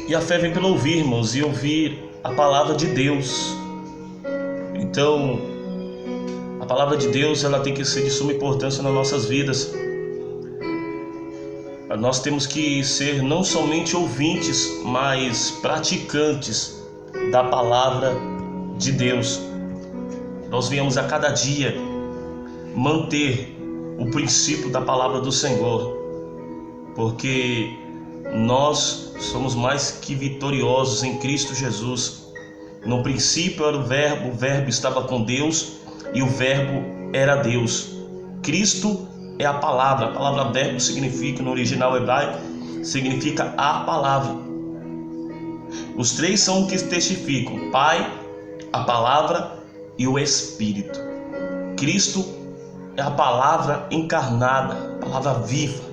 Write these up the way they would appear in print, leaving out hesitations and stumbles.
E a fé vem pelo ouvir, irmãos, e ouvir a palavra de Deus. Então, a palavra de Deus, ela tem que ser de suma importância nas nossas vidas. Nós temos que ser não somente ouvintes, mas praticantes da palavra de Deus. Nós viemos a cada dia manter o princípio da palavra do Senhor, porque nós somos mais que vitoriosos em Cristo Jesus. No princípio era o Verbo estava com Deus e o Verbo era Deus. Cristo é a palavra verbo significa, no original hebraico, significa a palavra. Os três são o que testificam: Pai, a palavra e o Espírito. Cristo é a palavra encarnada, a palavra viva.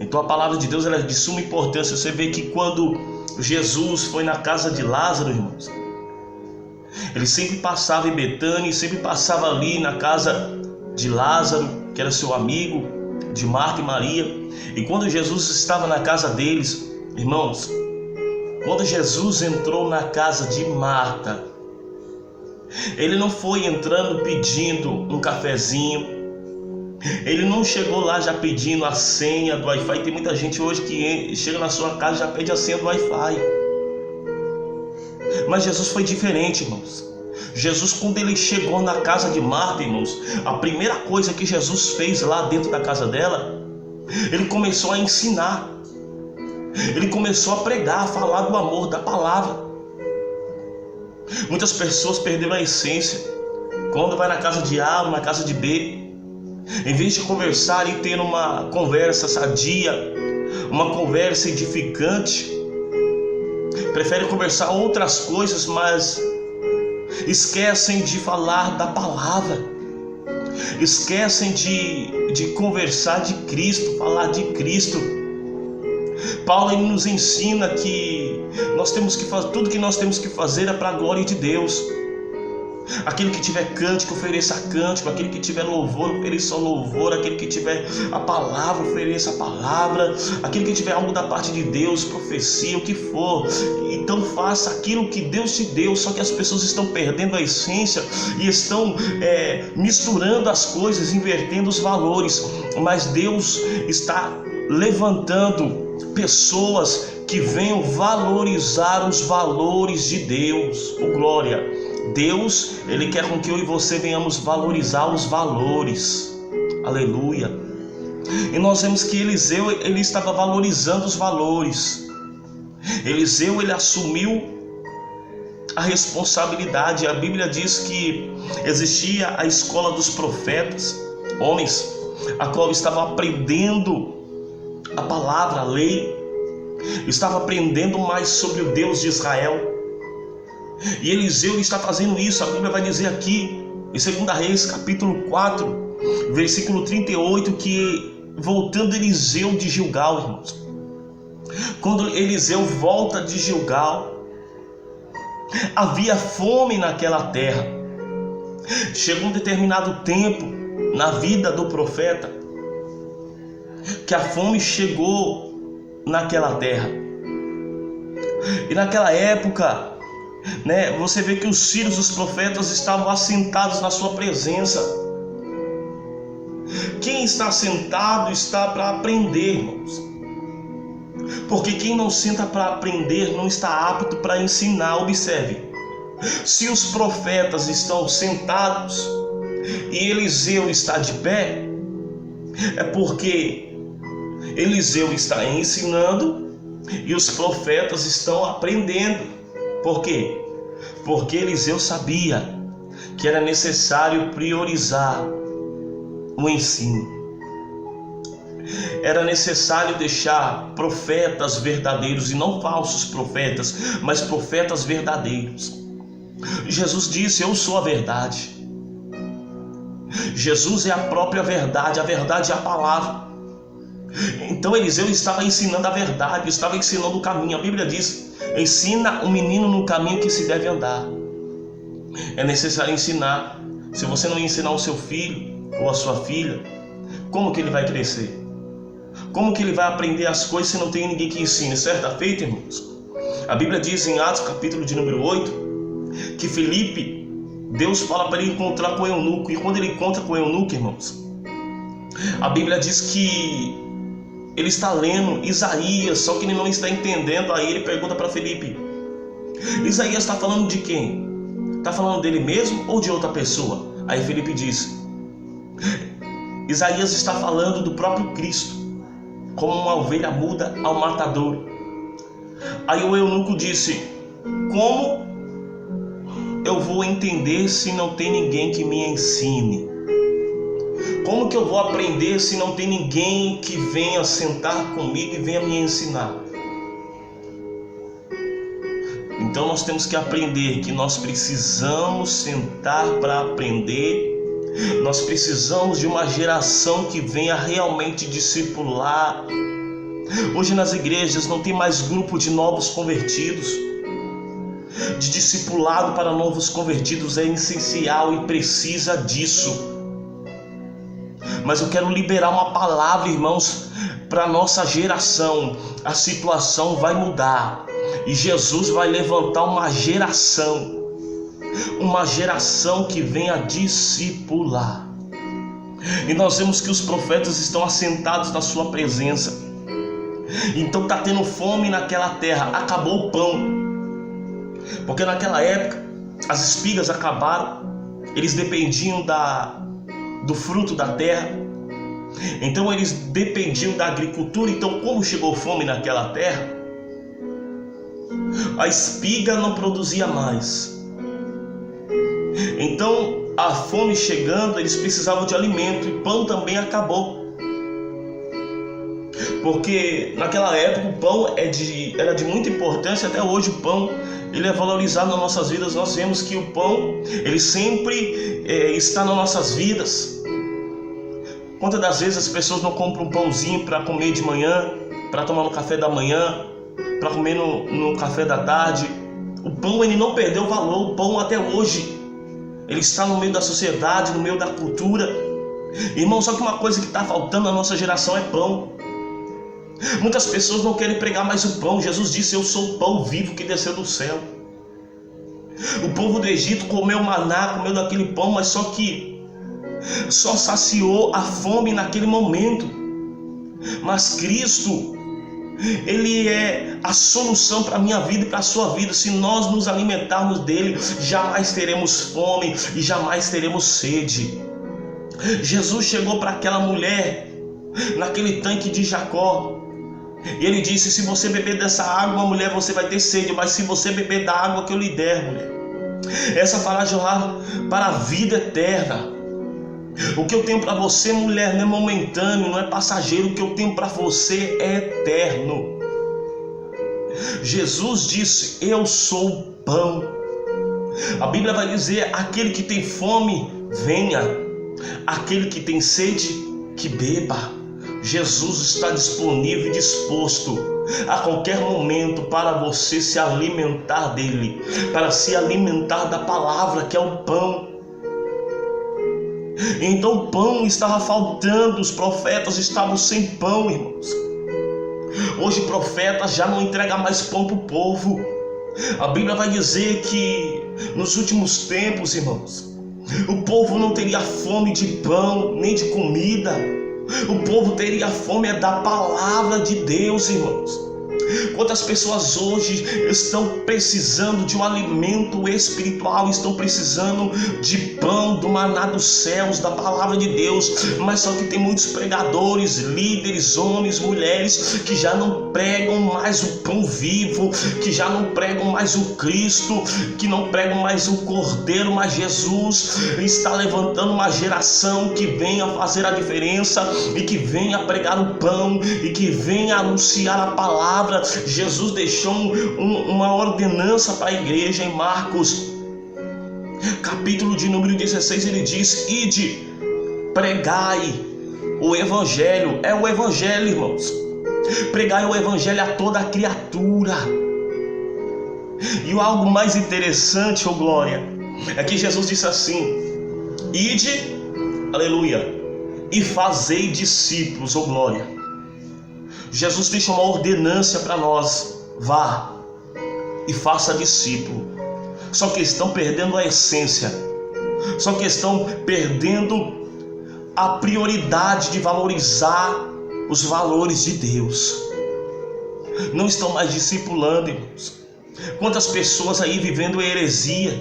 Então a palavra de Deus, ela é de suma importância. Você vê que quando Jesus foi na casa de Lázaro, irmãos, ele sempre passava em Betânia e sempre passava ali na casa de Lázaro, que era seu amigo, de Marta e Maria. E quando Jesus estava na casa deles, irmãos, quando Jesus entrou na casa de Marta, ele não foi entrando pedindo um cafezinho, ele não chegou lá já pedindo a senha do Wi-Fi. Tem muita gente hoje que chega na sua casa e já pede a senha do Wi-Fi. Mas Jesus foi diferente, irmãos. Jesus, quando ele chegou na casa de Marta, irmãos, a primeira coisa que Jesus fez lá dentro da casa dela, ele começou a ensinar. Ele começou a pregar, a falar do amor, da palavra. Muitas pessoas perderam a essência quando vai na casa de A ou na casa de B. Em vez de conversar e ter uma conversa sadia, uma conversa edificante, prefere conversar outras coisas, mas esquecem de falar da palavra, esquecem de conversar de Cristo, falar de Cristo. Paulo, ele nos ensina que nós temos que fazer tudo que nós temos que fazer é para a glória de Deus. Aquele que tiver cântico, ofereça cântico. Aquele que tiver louvor, ofereça louvor. Aquele que tiver a palavra, ofereça a palavra. Aquele que tiver algo da parte de Deus, profecia, o que for, então faça aquilo que Deus te deu. Só que as pessoas estão perdendo a essência e estão misturando as coisas, invertendo os valores. Mas Deus está levantando pessoas que venham valorizar os valores de Deus. Oh, glória! Deus, ele quer com que eu e você venhamos valorizar os valores. Aleluia. E nós vemos que Eliseu, ele estava valorizando os valores. Eliseu, ele assumiu a responsabilidade. A Bíblia diz que existia a escola dos profetas, homens a qual estavam aprendendo a palavra, a lei, estava aprendendo mais sobre o Deus de Israel. E Eliseu está fazendo isso. A Bíblia vai dizer aqui em 2 Reis capítulo 4 versículo 38 que voltando Eliseu de Gilgal, irmãos, quando Eliseu volta de Gilgal, havia fome naquela terra. Chegou um determinado tempo na vida do profeta que a fome chegou naquela terra. E naquela época, você vê que os filhos dos profetas estavam assentados na sua presença. Quem está sentado está para aprender, irmãos. Porque quem não senta para aprender não está apto para ensinar. Observe, se os profetas estão sentados e Eliseu está de pé, é porque Eliseu está ensinando e os profetas estão aprendendo. Por quê? Porque Eliseu sabia que era necessário priorizar o ensino. Era necessário deixar profetas verdadeiros e não falsos profetas, mas profetas verdadeiros. Jesus disse: eu sou a verdade. Jesus é a própria verdade, a verdade é a palavra. Então Eliseu estava ensinando a verdade, estava ensinando o caminho. A Bíblia diz: ensina o menino no caminho que se deve andar. É necessário ensinar. Se você não ensinar o seu filho ou a sua filha, como que ele vai crescer? Como que ele vai aprender as coisas se não tem ninguém que ensine? Certa feita, irmãos, A Bíblia diz em Atos capítulo de número 8 que Felipe, Deus fala para ele encontrar com o eunuco, e quando ele encontra com o eunuco, irmãos, a Bíblia diz que ele está lendo Isaías, só que ele não está entendendo. Aí ele pergunta para Felipe: Isaías está falando de quem? Está falando dele mesmo ou de outra pessoa? Aí Felipe diz: Isaías está falando do próprio Cristo, como uma ovelha muda ao matadouro. Aí o eunuco disse: como eu vou entender se não tem ninguém que me ensine? Como que eu vou aprender se não tem ninguém que venha sentar comigo e venha me ensinar? Então nós temos que aprender que nós precisamos sentar para aprender. Nós precisamos de uma geração que venha realmente discipular. Hoje nas igrejas não tem mais grupo de novos convertidos. De discipulado para novos convertidos é essencial e precisa disso. Mas eu quero liberar uma palavra, irmãos, para a nossa geração. A situação vai mudar e Jesus vai levantar uma geração que venha discipular. E nós vemos que os profetas estão assentados na sua presença. Então está tendo fome naquela terra. Acabou o pão, porque naquela época as espigas acabaram. Eles dependiam do fruto da terra. Então eles dependiam da agricultura. Então, como chegou fome naquela terra, a espiga não produzia mais. Então, a fome chegando, eles precisavam de alimento, e pão também acabou. Porque naquela época o pão era de muita importância. Até hoje o pão ele é valorizado nas nossas vidas. Nós vemos que o pão ele sempre está nas nossas vidas. Quantas das vezes as pessoas não compram um pãozinho para comer de manhã, para tomar no café da manhã, para comer no café da tarde? O pão ele não perdeu valor. O pão até hoje ele está no meio da sociedade, no meio da cultura. Irmão, só que uma coisa que está faltando na nossa geração é pão. Muitas pessoas não querem pregar mais o pão. Jesus disse: eu sou o pão vivo que desceu do céu. O povo do Egito comeu maná, comeu daquele pão, mas só saciou a fome naquele momento. Mas Cristo, Ele é a solução para a minha vida e para a sua vida. Se nós nos alimentarmos dele, jamais teremos fome e jamais teremos sede. Jesus chegou para aquela mulher naquele tanque de Jacó e ele disse: se você beber dessa água, mulher, você vai ter sede, mas se você beber da água que eu lhe der, mulher, essa fará jorrar para a vida eterna. O que eu tenho para você, mulher, não é momentâneo, não é passageiro. O que eu tenho para você é eterno. Jesus disse: eu sou o pão. A Bíblia vai dizer: aquele que tem fome, venha. Aquele que tem sede, que beba. Jesus está disponível e disposto a qualquer momento para você se alimentar dele, para se alimentar da palavra que é o pão. Então o pão estava faltando, os profetas estavam sem pão, irmãos. Hoje profetas já não entregam mais pão para o povo. A Bíblia vai dizer que nos últimos tempos, irmãos, o povo não teria fome de pão, nem de comida. O povo teria fome da palavra de Deus, irmãos. Quantas pessoas hoje estão precisando de um alimento espiritual, estão precisando de pão, do maná dos céus, da palavra de Deus, mas só que tem muitos pregadores, líderes, homens, mulheres que já não pregam mais o pão vivo, que já não pregam mais o Cristo, que não pregam mais o Cordeiro, mas Jesus está levantando uma geração que venha fazer a diferença e que venha pregar o pão e que venha anunciar a palavra. Jesus deixou uma ordenança para a igreja em Marcos, capítulo de número 16, ele diz: ide, pregai o evangelho. É o evangelho, irmãos. Pregai o evangelho a toda a criatura. E algo mais interessante, oh glória, é que Jesus disse assim: ide, aleluia, e fazei discípulos, oh glória. Jesus deixa uma ordenança para nós: vá, e faça discípulo. Só que estão perdendo a essência. Só que estão perdendo a prioridade de valorizar os valores de Deus. Não estão mais discipulando, irmãos. Quantas pessoas aí vivendo heresia?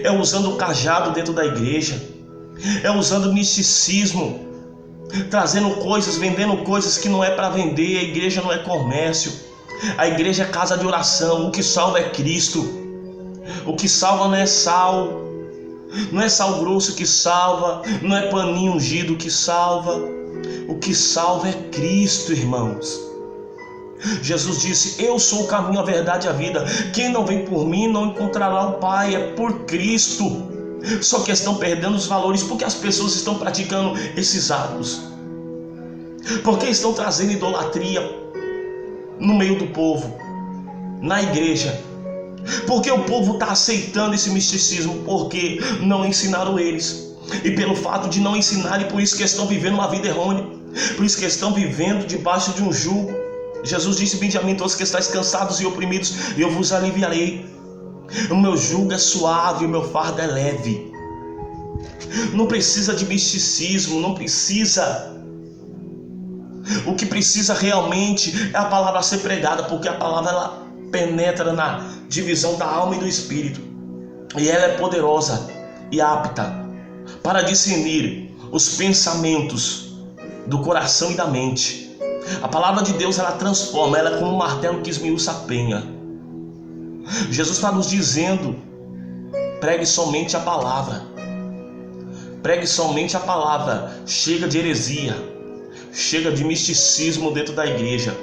É usando o cajado dentro da igreja. É usando misticismo. Trazendo coisas, vendendo coisas que não é para vender. A igreja não é comércio. A igreja é casa de oração. O que salva é Cristo. O que salva não é sal. Não é sal grosso que salva. Não é paninho ungido que salva. O que salva é Cristo, irmãos. Jesus disse: eu sou o caminho, a verdade e a vida. Quem não vem por mim não encontrará o Pai. É por Cristo. Só que estão perdendo os valores porque as pessoas estão praticando esses atos. Porque estão trazendo idolatria no meio do povo, na igreja. Porque o povo está aceitando esse misticismo, porque não ensinaram eles. E pelo fato de não ensinarem, por isso que estão vivendo uma vida errônea. Por isso que estão vivendo debaixo de um jugo. Jesus disse: vinde a mim todos que estáis cansados e oprimidos, e eu vos aliviarei. O meu jugo é suave, o meu fardo é leve. Não precisa de misticismo, não precisa. O que precisa realmente é a palavra ser pregada, porque a palavra ela penetra na divisão da alma e do espírito. E ela é poderosa e apta para discernir os pensamentos do coração e da mente. A palavra de Deus ela transforma, ela é como um martelo que esmiuça a penha. Jesus está nos dizendo: pregue somente a palavra. Pregue somente a palavra. Chega de heresia. Chega de misticismo dentro da igreja.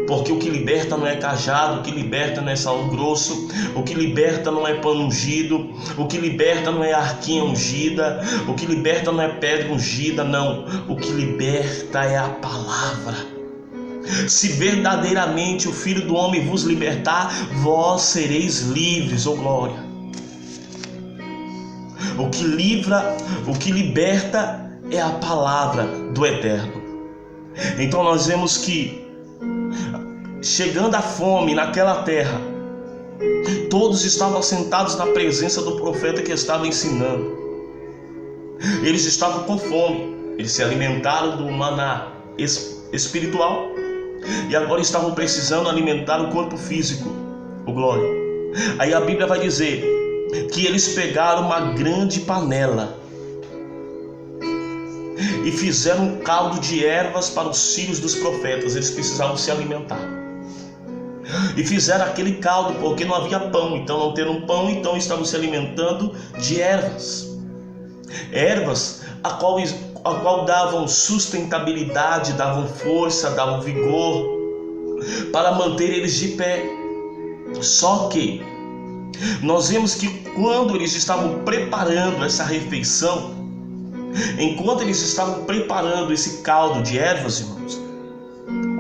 Porque o que liberta não é cajado, o que liberta não é sal grosso, o que liberta não é pano ungido, o que liberta não é arquinha ungida, o que liberta não é pedra ungida, não. O que liberta é a palavra. Se verdadeiramente o Filho do Homem vos libertar, vós sereis livres, ô glória. O que livra, o que liberta é a palavra do Eterno. Então nós vemos que, chegando a fome naquela terra, todos estavam sentados na presença do profeta que estava ensinando. Eles estavam com fome, eles se alimentaram do maná espiritual e agora estavam precisando alimentar o corpo físico, o glória. Aí a Bíblia vai dizer que eles pegaram uma grande panela e fizeram um caldo de ervas para os filhos dos profetas. Eles precisavam se alimentar. E fizeram aquele caldo porque não havia pão. Então, não tendo pão, então estavam se alimentando de ervas. Ervas a qual davam sustentabilidade, davam força, davam vigor para manter eles de pé. Só que nós vemos que quando eles estavam preparando essa refeição, enquanto eles estavam preparando esse caldo de ervas, irmãos,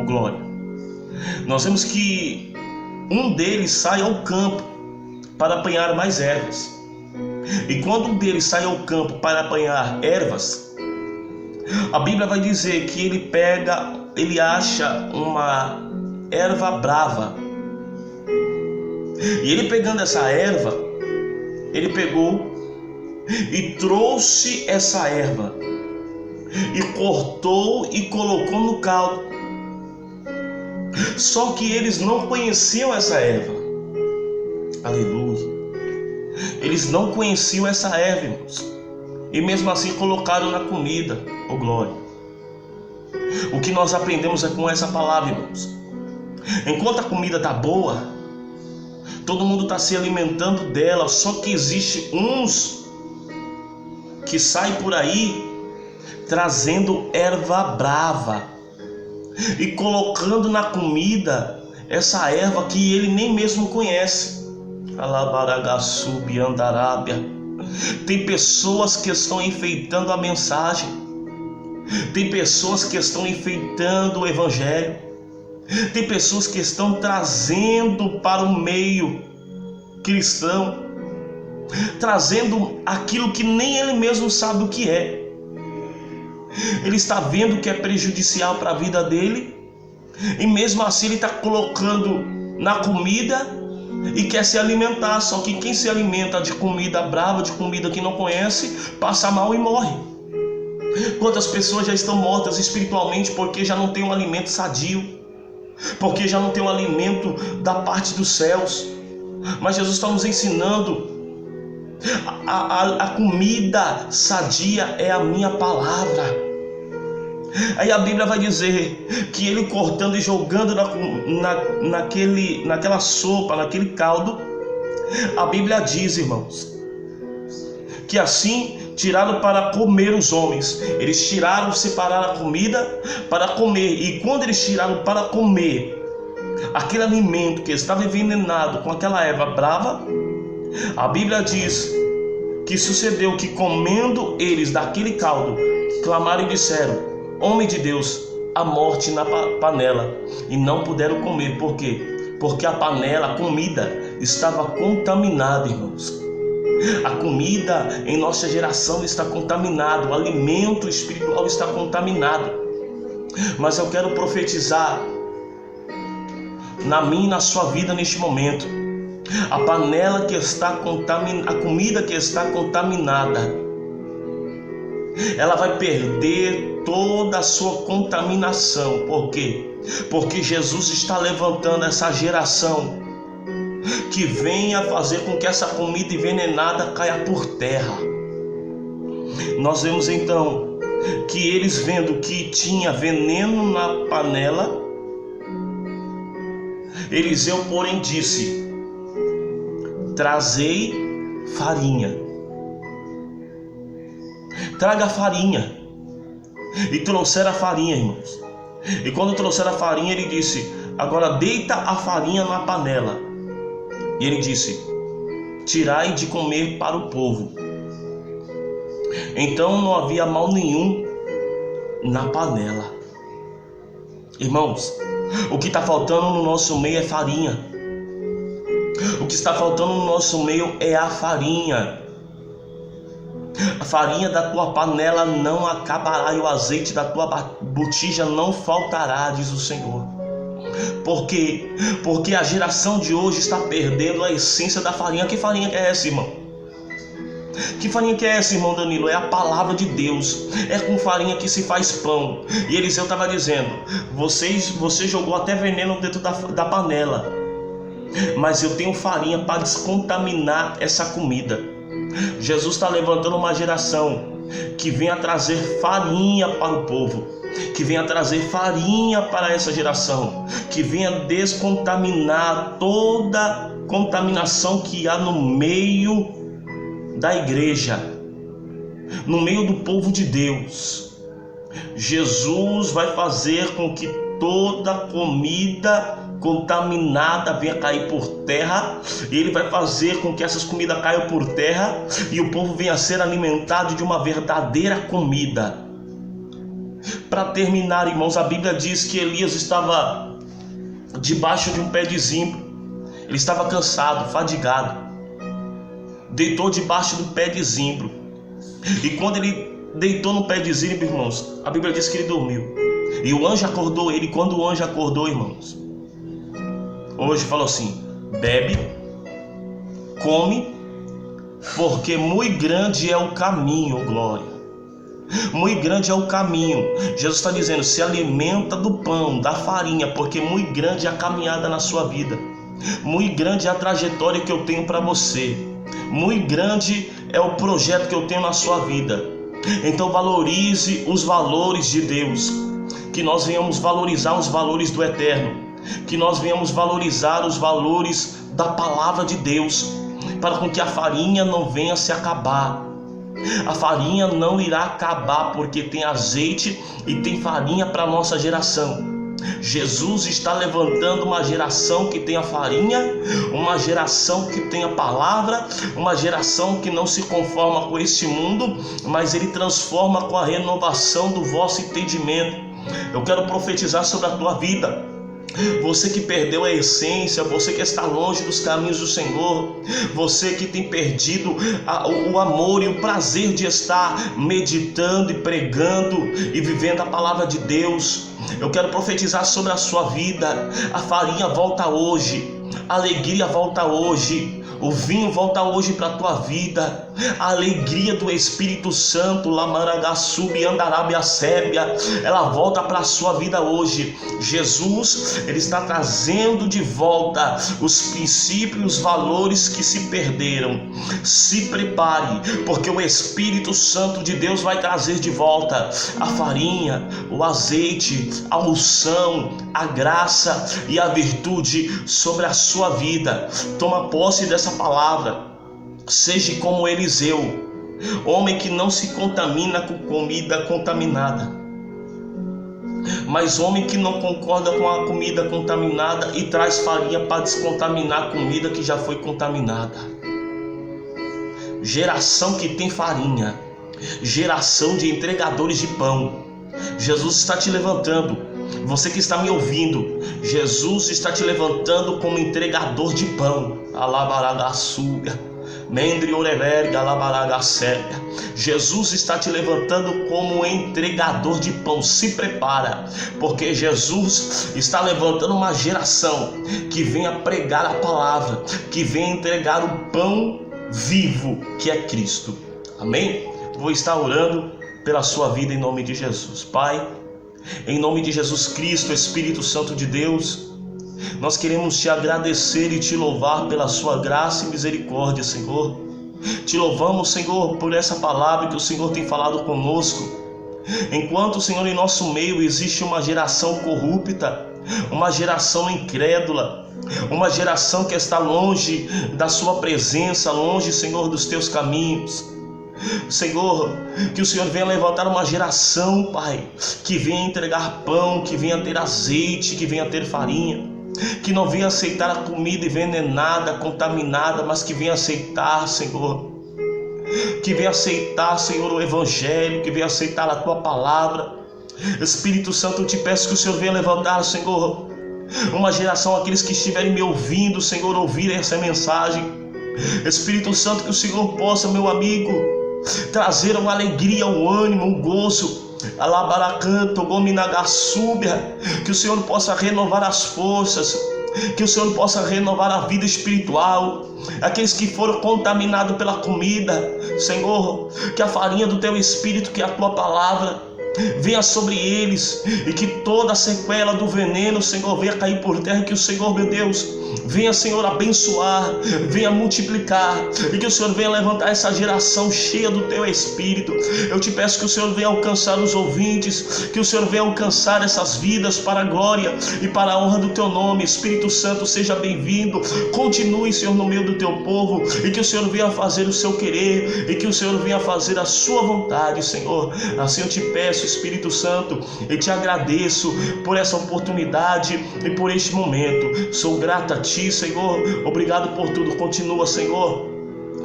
o glória, nós vemos que um deles sai ao campo para apanhar mais ervas. E quando um deles sai ao campo para apanhar ervas, a Bíblia vai dizer que ele acha uma erva brava. E ele pegando essa erva, ele pegou e trouxe essa erva e cortou e colocou no caldo. Só que eles não conheciam essa erva. Aleluia. Eles não conheciam essa erva, irmãos. E mesmo assim colocaram na comida, ô glória. O que nós aprendemos é com essa palavra, irmãos. Enquanto a comida está boa, todo mundo está se alimentando dela. Só que existe uns que saem por aí trazendo erva brava e colocando na comida essa erva que ele nem mesmo conhece. Tem pessoas que estão enfeitando a mensagem. Tem pessoas que estão enfeitando o evangelho. Tem pessoas que estão trazendo para o meio cristão, trazendo aquilo que nem ele mesmo sabe o que é. Ele está vendo que é prejudicial para a vida dele, e mesmo assim ele está colocando na comida e quer se alimentar. Só que quem se alimenta de comida brava, de comida que não conhece, passa mal e morre. Quantas pessoas já estão mortas espiritualmente porque já não tem um alimento sadio, porque já não tem um alimento da parte dos céus. Mas Jesus está nos ensinando, a comida sadia é a minha palavra. Aí a Bíblia vai dizer que ele cortando e jogando naquela sopa, naquele caldo, a Bíblia diz, irmãos, que assim tiraram para comer os homens. Eles tiraram, separaram a comida para comer. E quando eles tiraram para comer aquele alimento que estava envenenado com aquela erva brava, a Bíblia diz que sucedeu que, comendo eles daquele caldo, clamaram e disseram: homem de Deus, a morte na panela. E não puderam comer. Por quê? Porque a panela, a comida, estava contaminada, irmãos. A comida em nossa geração está contaminada, o alimento espiritual está contaminado. Mas eu quero profetizar na minha e na sua vida neste momento. A panela que está contaminada, a comida que está contaminada, ela vai perder toda a sua contaminação. Por quê? Porque Jesus está levantando essa geração que venha fazer com que essa comida envenenada caia por terra. Nós vemos então que eles, vendo que tinha veneno na panela, Eliseu, porém, disse: trazei farinha. Traga farinha. E trouxeram a farinha, irmãos. E quando trouxeram a farinha, ele disse: agora deita a farinha na panela. E ele disse: tirai de comer para o povo. Então não havia mal nenhum na panela. Irmãos, o que está faltando no nosso meio é farinha. O que está faltando no nosso meio é a farinha. A farinha da tua panela não acabará e o azeite da tua botija não faltará, diz o Senhor. Por quê? Porque a geração de hoje está perdendo a essência da farinha. Que farinha que é essa, irmão? Que farinha que é essa, irmão Danilo? É a palavra de Deus. É com farinha que se faz pão. E Eliseu estava dizendo: você jogou até veneno dentro da panela, mas eu tenho farinha para descontaminar essa comida. Jesus está levantando uma geração que venha trazer farinha para o povo, que venha trazer farinha para essa geração, que venha descontaminar toda contaminação que há no meio da igreja, no meio do povo de Deus. Jesus vai fazer com que toda comida contaminada venha cair por terra, e ele vai fazer com que essas comidas caiam por terra e o povo venha a ser alimentado de uma verdadeira comida. Para terminar, irmãos, a Bíblia diz que Elias estava debaixo de um pé de zimbro. Ele estava cansado, fadigado, deitou debaixo do pé de zimbro. E quando ele deitou no pé de zimbro, irmãos, a Bíblia diz que ele dormiu. E o anjo acordou ele. Quando o anjo acordou, irmãos, hoje falou assim: bebe, come, porque muito grande é o caminho, glória. Muito grande é o caminho. Jesus está dizendo: se alimenta do pão, da farinha, porque muito grande é a caminhada na sua vida. Muito grande é a trajetória que eu tenho para você. Muito grande é o projeto que eu tenho na sua vida. Então valorize os valores de Deus. Que nós venhamos valorizar os valores do eterno. Que nós venhamos valorizar os valores da palavra de Deus, para com que a farinha não venha se acabar. A farinha não irá acabar, porque tem azeite e tem farinha para a nossa geração. Jesus está levantando uma geração que tem a farinha, uma geração que tem a palavra, uma geração que não se conforma com este mundo, mas ele transforma com a renovação do vosso entendimento. Eu quero profetizar sobre a tua vida. Você que perdeu a essência, você que está longe dos caminhos do Senhor, você que tem perdido o amor e o prazer de estar meditando e pregando e vivendo a palavra de Deus, eu quero profetizar sobre a sua vida. A farinha volta hoje, a alegria volta hoje, o vinho volta hoje para a tua vida, a alegria do Espírito Santo, Lamaragaçubi, Andarábia, Sébia, ela volta para a sua vida hoje. Jesus, ele está trazendo de volta os princípios, os valores que se perderam. Se prepare, porque o Espírito Santo de Deus vai trazer de volta a farinha, o azeite, a unção, a graça e a virtude sobre a sua vida. Toma posse dessa palavra. Seja como Eliseu, homem que não se contamina com comida contaminada, mas homem que não concorda com a comida contaminada e traz farinha para descontaminar a comida que já foi contaminada. Geração que tem farinha, geração de entregadores de pão. Jesus está te levantando. Você que está me ouvindo, Jesus está te levantando como entregador de pão. Alabaragaçúbia, Mendri Oreverga, Alabaragacélia. Jesus está te levantando como entregador de pão. Se prepara, porque Jesus está levantando uma geração que venha pregar a palavra, que venha entregar o pão vivo que é Cristo. Amém? Vou estar orando pela sua vida em nome de Jesus. Pai, em nome de Jesus Cristo, Espírito Santo de Deus, nós queremos te agradecer e te louvar pela sua graça e misericórdia, Senhor. Te louvamos, Senhor, por essa palavra que o Senhor tem falado conosco. Enquanto, Senhor, em nosso meio existe uma geração corrupta, uma geração incrédula, uma geração que está longe da sua presença, longe, Senhor, dos teus caminhos. Senhor, que o Senhor venha levantar uma geração, Pai, que venha entregar pão, que venha ter azeite, que venha ter farinha, que não venha aceitar a comida envenenada, contaminada, mas que venha aceitar, Senhor, que venha aceitar, Senhor, o Evangelho, que venha aceitar a Tua palavra. Espírito Santo, eu te peço que o Senhor venha levantar, Senhor, uma geração, aqueles que estiverem me ouvindo, Senhor, ouvirem essa mensagem. Espírito Santo, que o Senhor possa, meu amigo, trazer uma alegria, um ânimo, um gozo, Alabaracanto, Gominagaçúbia, que o Senhor possa renovar as forças, que o Senhor possa renovar a vida espiritual. Aqueles que foram contaminados pela comida, Senhor, que a farinha do Teu Espírito, que é a Tua palavra, venha sobre eles, e que toda a sequela do veneno, Senhor, venha cair por terra. Que o Senhor, meu Deus, venha, Senhor, abençoar, venha multiplicar, e que o Senhor venha levantar essa geração cheia do Teu Espírito. Eu te peço que o Senhor venha alcançar os ouvintes, que o Senhor venha alcançar essas vidas para a glória e para a honra do Teu nome. Espírito Santo, seja bem-vindo, continue, Senhor, no meio do Teu povo, e que o Senhor venha fazer o Seu querer, e que o Senhor venha fazer a Sua vontade, Senhor. Assim eu te peço, Espírito Santo, e te agradeço por essa oportunidade e por este momento. Sou grato a Ti, Senhor. Obrigado por tudo. Continua, Senhor,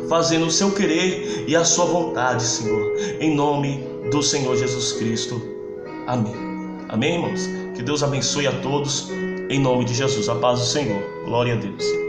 fazendo o Seu querer e a Sua vontade, Senhor, em nome do Senhor Jesus Cristo. Amém. Amém, irmãos? Que Deus abençoe a todos, em nome de Jesus. A paz do Senhor. Glória a Deus.